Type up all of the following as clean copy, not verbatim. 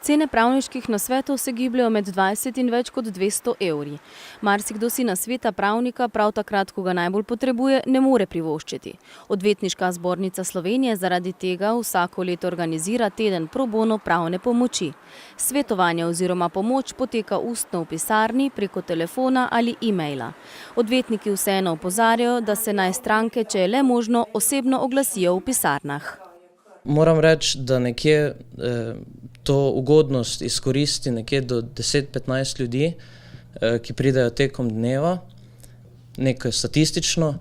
Cene pravniških nasvetov se gibljajo med 20 in več kot 200 evri. Marsikdo si nasveta pravnika prav takrat, ko ga najbolj potrebuje, ne more privoščiti. Odvetniška zbornica Slovenije zaradi tega vsako leto organizira teden pro bono pravne pomoči. Svetovanje oziroma pomoč poteka ustno v pisarni, preko telefona ali e-maila. Odvetniki vseeno opozarjajo, da se naj stranke, če je le možno, osebno oglasijo v pisarnah. Moram reči, da nekje to ugodnost izkoristi nekje do 10-15 ljudi, ki pridejo tekom dneva, nekaj statistično.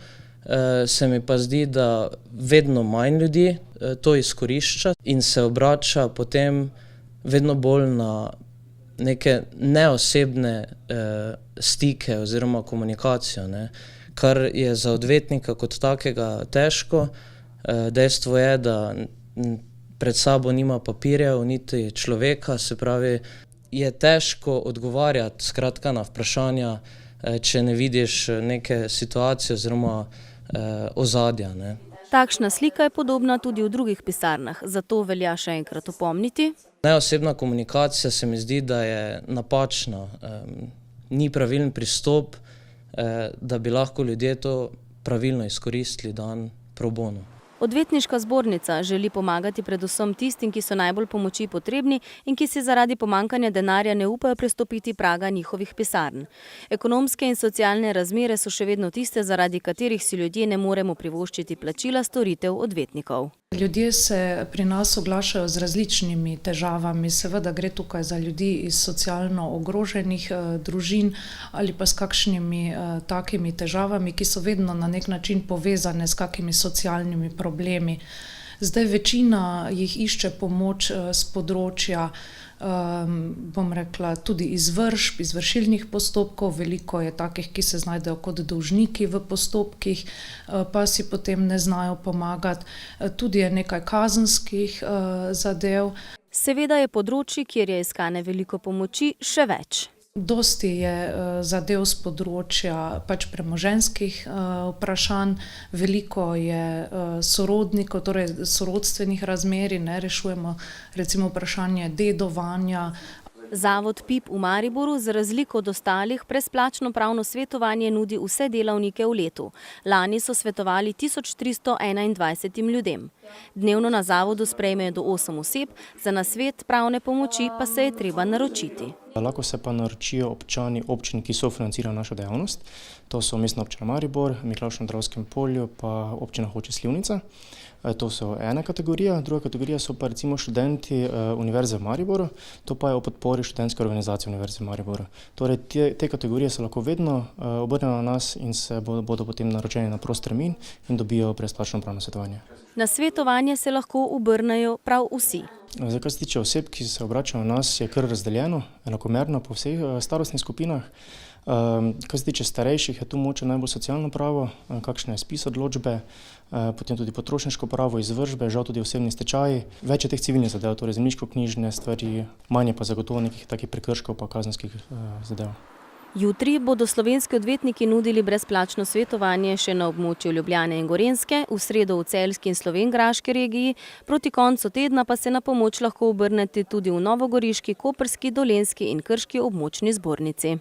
Se mi pa zdi, da vedno manj ljudi to izkorišča in se obrača potem vedno bolj na neke neosebne stike oziroma komunikacijo, kar je za odvetnika kot takega težko. Dejstvo je, da pred sabo nima papirjev, niti človeka, se pravi, je težko odgovarjati skratka na vprašanja, če ne vidiš neke situacije oziroma ozadja. Takšna slika je podobna tudi v drugih pisarnah, zato velja še enkrat opomniti. Neosebna komunikacija se mi zdi, da je napačna. Ni pravilen pristop, da bi lahko ljudje to pravilno izkoristili dan pro bono. Odvetniška zbornica želi pomagati predvsem tistim, ki so najbolj pomoči potrebni in ki si zaradi pomanjkanja denarja ne upajo prestopiti praga njihovih pisarn. Ekonomske in socialne razmere so še vedno tiste, zaradi katerih si ljudje ne moremo privoščiti plačila storitev odvetnikov. Ljudje se pri nas oglašajo z različnimi težavami, seveda gre tukaj za ljudi iz socialno ogroženih družin ali pa s kakšnimi takimi težavami, ki so vedno na nek način povezane s kakimi socialnimi problemi. Zdaj večina jih išče pomoč z področja, bom rekla, tudi izvršb, izvršilnih postopkov. Veliko je takih, ki se znajdejo kot dolžniki v postopkih, pa si potem ne znajo pomagati. Tudi je nekaj kazenskih zadev. Seveda je področij, kjer je iskane veliko pomoči, še več. Dosti je zadev z področja premoženjskih vprašanj, veliko je sorodnikov, torej sorodstvenih razmerij, rešujemo recimo vprašanje dedovanja. Zavod PIP v Mariboru za razliko od ostalih brezplačno pravno svetovanje nudi vse delavnike v letu. Lani so svetovali 1321 ljudem. Dnevno na zavodu sprejmejo do 8 oseb, za nasvet pravne pomoči pa se je treba naročiti. Lahko se pa naročijo občani občin, ki sofinancirajo našo dejavnost. To so Mestna občina Maribor, Miklavž na Dravskem polju pa občina Hoče - Slivnica. To so ena kategorija. Druga kategorija so pa recimo študenti Univerze v Mariboru. To pa je o podpori študentske organizacije Univerze v Mariboru. Torej te kategorije se lahko vedno obrnejo na nas in se bodo potem naročeni na prost termin in dobijo brezplačno pravno svetovanje. Na svetovanje se lahko obrnejo prav vsi. Zdaj, kar se tiče oseb, ki se obračajo na nas, je kar razdeljeno, enakomerno po vseh starostnih skupinah. Kar se tiče starejših, je tu mogoče najbolj socialno pravo, kakšne spis odločbe, potem tudi potrošniško pravo, izvršbe, žal tudi osebni stečaji. Več je teh civilnih zadev, torej zemljiško-knjižne stvari, manje pa zagotovo nekih takih prekrškov pa kazenskih zadev. Jutri bodo slovenski odvetniki nudili brezplačno svetovanje še na območju Ljubljane in Gorenjske, v sredo v celjski in slovenjgraški regiji, proti koncu tedna pa se na pomoč lahko obrnete tudi v novogoriški, koprski, dolenjski in krški območni zbornici.